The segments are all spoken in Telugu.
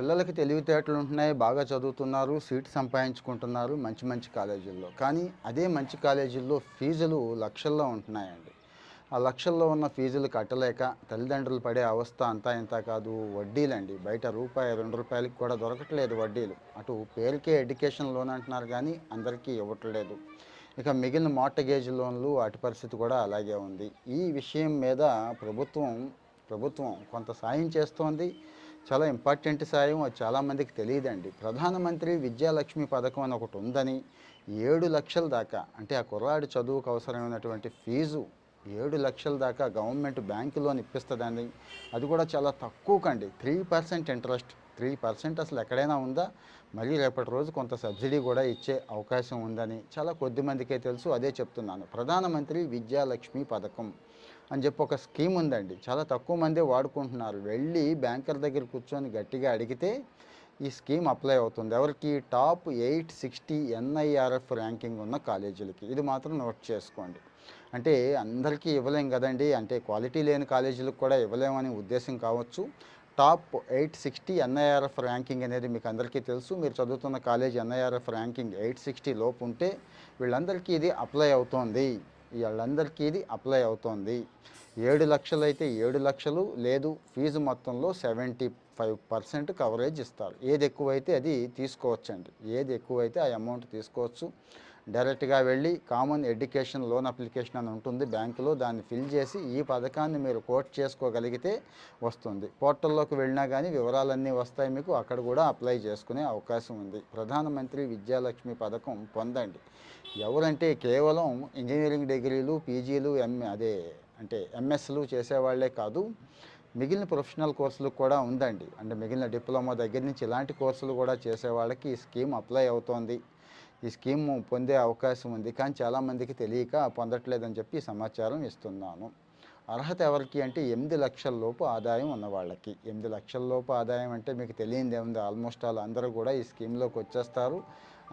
పిల్లలకి తెలివితేటలు ఉంటున్నాయి. బాగా చదువుతున్నారు. సీట్ సంపాదించుకుంటున్నారు మంచి మంచి కాలేజీల్లో. కానీ అదే మంచి కాలేజీల్లో ఫీజులు లక్షల్లో ఉంటున్నాయండి. ఆ లక్షల్లో ఉన్న ఫీజులు కట్టలేక తల్లిదండ్రులు పడే అవస్థ అంతా ఇంతా కాదు. వడ్డీలండి. బయట రూపాయి, రూ. 2కి కూడా దొరకట్లేదు వడ్డీలు. అటు పేరుకే ఎడ్యుకేషన్ లోన్ అంటున్నారు గానీ అందరికీ ఇవ్వట్లేదు. ఇక మిగిలిన మార్టగేజ్ లోన్లు వాటి పరిస్థితి కూడా అలాగే ఉంది. ఈ విషయం మీద ప్రభుత్వం ప్రభుత్వం కొంత సాయం చేస్తోంది. చాలా ఇంపార్టెంట్ సాయం. అది చాలామందికి తెలియదండి. ప్రధానమంత్రి విద్యాలక్ష్మి పథకం అని ఒకటి ఉందని 7,00,000 దాకా అంటే ఆ కుర్రాడి చదువుకు అవసరమైనటువంటి ఫీజు 7,00,000 దాకా గవర్నమెంట్ బ్యాంకు లోన్ ఇప్పిస్తుందండి. అది కూడా చాలా తక్కువకండి. 3% ఇంట్రెస్ట్. 3% అసలు ఎక్కడైనా ఉందా? మళ్ళీ రేపటి రోజు కొంత సబ్సిడీ కూడా ఇచ్చే అవకాశం ఉందని చాలా కొద్ది మందికే తెలుసు. అదే చెప్తున్నాను. ప్రధానమంత్రి విద్యాలక్ష్మి పథకం అని చెప్పి ఒక స్కీమ్ ఉందండి. చాలా తక్కువ మందే వాడుకుంటున్నారు. వెళ్ళి బ్యాంకర్ దగ్గర కూర్చొని గట్టిగా అడిగితే ఈ స్కీమ్ అప్లై అవుతుంది. ఎవరికి? టాప్ 860 ఎన్ఐఆర్ఎఫ్ ర్యాంకింగ్ ఉన్న కాలేజీలకి. ఇది మాత్రం నోట్ చేసుకోండి. అంటే అందరికీ ఇవ్వలేం కదండి. అంటే క్వాలిటీ లేని కాలేజీలకు కూడా ఇవ్వలేమని ఉద్దేశం కావచ్చు. టాప్ 860 ఎన్ఐఆర్ఎఫ్ ర్యాంకింగ్ అనేది మీకు అందరికీ తెలుసు. మీరు చదువుతున్న కాలేజ్ ఎన్ఐఆర్ఎఫ్ ర్యాంకింగ్ 860 లోపు ఉంటే వీళ్ళందరికీ ఇది అప్లై అవుతోంది. వీళ్ళందరికీ ఇది అప్లై అవుతోంది. 7,00,000 అయితే 7,00,000 లేదు ఫీజు మొత్తంలో 75% కవరేజ్ ఇస్తారు. ఏది ఎక్కువైతే అది తీసుకోవచ్చండి. ఏది ఎక్కువైతే ఆ అమౌంట్ తీసుకోవచ్చు. డైరెక్ట్గా వెళ్ళి కామన్ ఎడ్యుకేషన్ లోన్ అప్లికేషన్ అని ఉంటుంది బ్యాంకులో. దాన్ని ఫిల్ చేసి ఈ పథకాన్ని మీరు కోట్ చేసుకోగలిగితే వస్తుంది. పోర్టల్లోకి వెళ్ళినా కానీ వివరాలన్నీ వస్తాయి మీకు. అక్కడ కూడా అప్లై చేసుకునే అవకాశం ఉంది. ప్రధానమంత్రి విద్యాలక్ష్మి పథకం పొందండి. ఎవరంటే కేవలం ఇంజనీరింగ్ డిగ్రీలు, పీజీలు, అంటే ఎంఎస్లు చేసేవాళ్లే కాదు, మిగిలిన ప్రొఫెషనల్ కోర్సులకు కూడా ఉందండి. అంటే మిగిలిన డిప్లొమా దగ్గర నుంచి ఇలాంటి కోర్సులు కూడా చేసేవాళ్ళకి ఈ స్కీమ్ అప్లై అవుతోంది. ఈ స్కీమ్ పొందే అవకాశం ఉంది. కానీ చాలామందికి తెలియక పొందట్లేదని చెప్పి సమాచారం ఇస్తున్నాను. అర్హత ఎవరికి అంటే 8,00,000 లోపు ఆదాయం ఉన్న వాళ్ళకి. 8,00,000 లోపు ఆదాయం అంటే మీకు తెలియనిది ఏముంది. ఆల్మోస్ట్ అందరూ కూడా ఈ స్కీమ్లోకి వచ్చేస్తారు.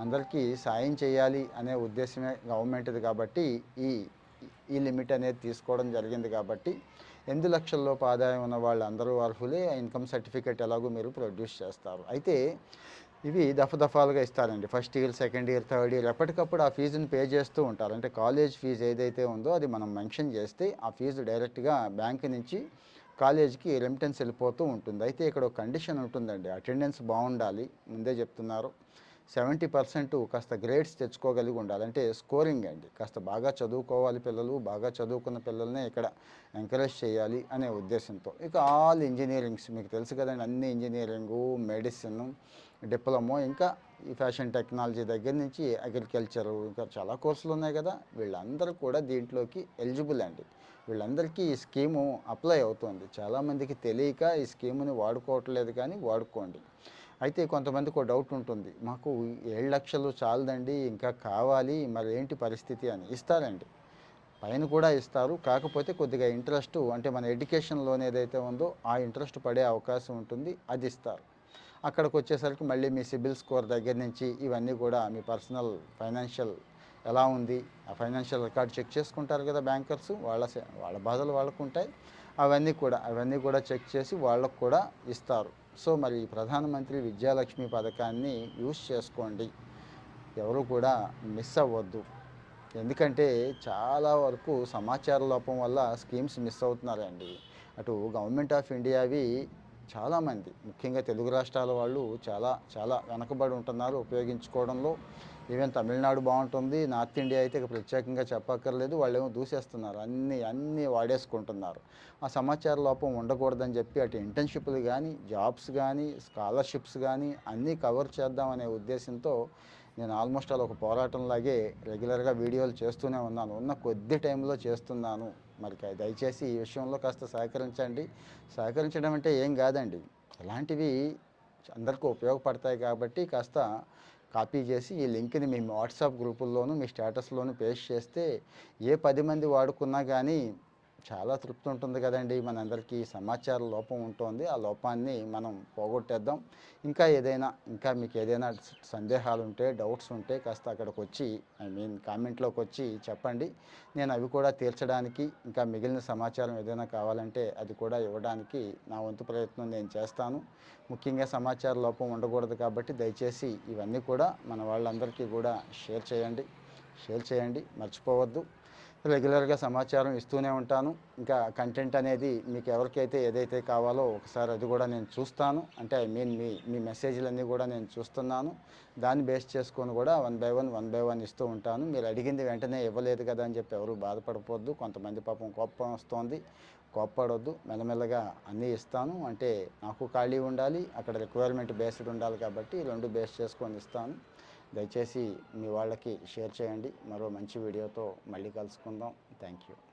అందరికీ సాయం చేయాలి అనే ఉద్దేశమే గవర్నమెంట్ది కాబట్టి ఈ ఈ లిమిట్ అనేది తీసుకోవడం జరిగింది. కాబట్టి 8,00,000 లోపు ఆదాయం ఉన్న వాళ్ళందరూ అర్హులే. ఇన్కమ్ సర్టిఫికేట్ ఎలాగో మీరు ప్రొడ్యూస్ చేస్తారు. అయితే ఇవి దఫాలుగా ఇస్తారండి. First year, second year, third year ఎప్పటికప్పుడు ఆ ఫీజుని పే చేస్తూ ఉంటారు. అంటే కాలేజ్ ఫీజు ఏదైతే ఉందో అది మనం మెన్షన్ చేస్తే ఆ ఫీజు డైరెక్ట్గా బ్యాంక్ నుంచి కాలేజీకి రెమిటెన్స్ వెళ్ళిపోతూ ఉంటుంది. అయితే ఇక్కడ ఒక కండిషన్ ఉంటుందండి. అటెండెన్స్ బాగుండాలి. ముందే చెప్తున్నారు. 70% కాస్త గ్రేడ్స్ తెచ్చుకోగలిగి ఉండాలి. అంటే స్కోరింగ్ అండి. కాస్త బాగా చదువుకోవాలి పిల్లలు. బాగా చదువుకున్న పిల్లల్నే ఇక్కడ ఎంకరేజ్ చేయాలి అనే ఉద్దేశంతో. ఇక ఆల్ ఇంజనీరింగ్స్ మీకు తెలుసు కదండి. అన్ని ఇంజనీరింగు, మెడిసిన్, డిప్లొమో, ఇంకా ఈ ఫ్యాషన్ టెక్నాలజీ దగ్గర నుంచి అగ్రికల్చరు, ఇంకా చాలా కోర్సులు ఉన్నాయి కదా. వీళ్ళందరూ కూడా దీంట్లోకి ఎలిజిబుల్ అండి. వీళ్ళందరికీ ఈ స్కీము అప్లై అవుతుంది. చాలామందికి తెలియక ఈ స్కీముని వాడుకోవట్లేదు. కానీ వాడుకోండి. అయితే కొంతమందికి ఒక డౌట్ ఉంటుంది. మాకు 7,00,000 చాలదండి, ఇంకా కావాలి, మరి ఏంటి పరిస్థితి అని. ఇస్తారండి. పైన కూడా ఇస్తారు. కాకపోతే కొద్దిగా ఇంట్రెస్ట్ అంటే మన ఎడ్యుకేషన్ లోన్ ఏదైతే ఉందో ఆ ఇంట్రెస్ట్ పడే అవకాశం ఉంటుంది. అది ఇస్తారు. అక్కడికి వచ్చేసరికి మళ్ళీ మీ సిబిల్ స్కోర్ దగ్గర నుంచి ఇవన్నీ కూడా మీ పర్సనల్ ఫైనాన్షియల్ ఎలా ఉంది, ఆ ఫైనాన్షియల్ రికార్డ్ చెక్ చేసుకుంటారు కదా బ్యాంకర్స్. వాళ్ళ బాధలు వాళ్ళకు ఉంటాయి. అవన్నీ కూడా చెక్ చేసి వాళ్ళకు కూడా ఇస్తారు. సో మరి ఈ ప్రధానమంత్రి విద్యాలక్ష్మి పథకాన్ని యూస్ చేసుకోండి. ఎవరు కూడా మిస్ అవ్వద్దు. ఎందుకంటే చాలా వరకు సమాచార లోపం వల్ల స్కీమ్స్ మిస్ అవుతున్నారండి. అటు గవర్నమెంట్ ఆఫ్ ఇండియావి చాలామంది, ముఖ్యంగా తెలుగు రాష్ట్రాల వాళ్ళు చాలా చాలా వెనకబడి ఉంటున్నారు ఉపయోగించుకోవడంలో. ఈవెన్ తమిళనాడు బాగుంటుంది. నార్త్ ఇండియా అయితే ఇక ప్రత్యేకంగా చెప్పక్కర్లేదు. వాళ్ళేమో దూసేస్తున్నారు. అన్నీ వాడేసుకుంటున్నారు. ఆ సమాచార లోపం ఉండకూడదని చెప్పి అటు ఇంటర్న్షిప్లు కానీ, జాబ్స్ కానీ, స్కాలర్షిప్స్ కానీ అన్నీ కవర్ చేద్దామనే ఉద్దేశంతో నేను ఆల్మోస్ట్ ఒక పోరాటంలాగే రెగ్యులర్గా వీడియోలు చేస్తూనే ఉన్నాను. ఉన్న కొద్ది టైంలో చేస్తున్నాను. మరి దయచేసి ఈ విషయంలో కాస్త సహకరించండి. సహకరించడం అంటే ఏం కాదండి. ఇలాంటివి అందరికీ ఉపయోగపడతాయి కాబట్టి కాస్త కాపీ చేసి ఈ లింక్ని మీ వాట్సాప్ గ్రూపుల్లోనూ మీ స్టేటస్లోనూ పేస్ట్ చేస్తే ఏ 10 మంది వాడుకున్నా కానీ చాలా తృప్తి ఉంటుంది కదండీ! మనందరికీ సమాచార లోపం ఉంటోంది. ఆ లోపాన్ని మనం పోగొట్టేద్దాం. ఇంకా మీకేదైనా సందేహాలుంటే, డౌట్స్ ఉంటే కాస్త అక్కడికొచ్చి కామెంట్‌లోకొచ్చి చెప్పండి. నేను అవి కూడా తీర్చడానికి, ఇంకా మిగిలిన సమాచారం ఏదైనా కావాలంటే అది కూడా ఇవ్వడానికి నా వంతు ప్రయత్నం నేను చేస్తాను. ముఖ్యంగా సమాచార లోపం ఉండకూడదు కాబట్టి దయచేసి ఇవన్నీ కూడా మన వాళ్ళందరికీ కూడా షేర్ చేయండి. మర్చిపోవద్దు. రెగ్యులర్‌గా సమాచారం ఇస్తూనే ఉంటాను. ఇంకా కంటెంట్ అనేది మీకు ఎవరికైతే ఏదైతే కావాలో ఒకసారి అది కూడా నేను చూస్తాను. అంటే మీ మెసేజ్‌లన్నీ కూడా నేను చూస్తున్నాను. దాన్ని బేస్ చేసుకొని కూడా వన్ బై వన్ ఇస్తూ ఉంటాను. మీరు అడిగింది వెంటనే ఇవ్వలేదు కదా అని చెప్పి ఎవరు బాధపడిపోవద్దు. కొంతమంది పాపం కోపం వస్తోంది. కోప్పడొద్దు. మెల్లమెల్లగా అన్నీ ఇస్తాను. అంటే నాకు ఖాళీ ఉండాలి. అక్కడ రిక్వైర్మెంట్ బేస్డ్ ఉండాలి కాబట్టి 2 బేస్ చేసుకొని ఇస్తాను. దయచేసి మీ వాళ్ళకి షేర్ చేయండి. మరో మంచి వీడియోతో మళ్ళీ కలుసుకుందాం. Thank you.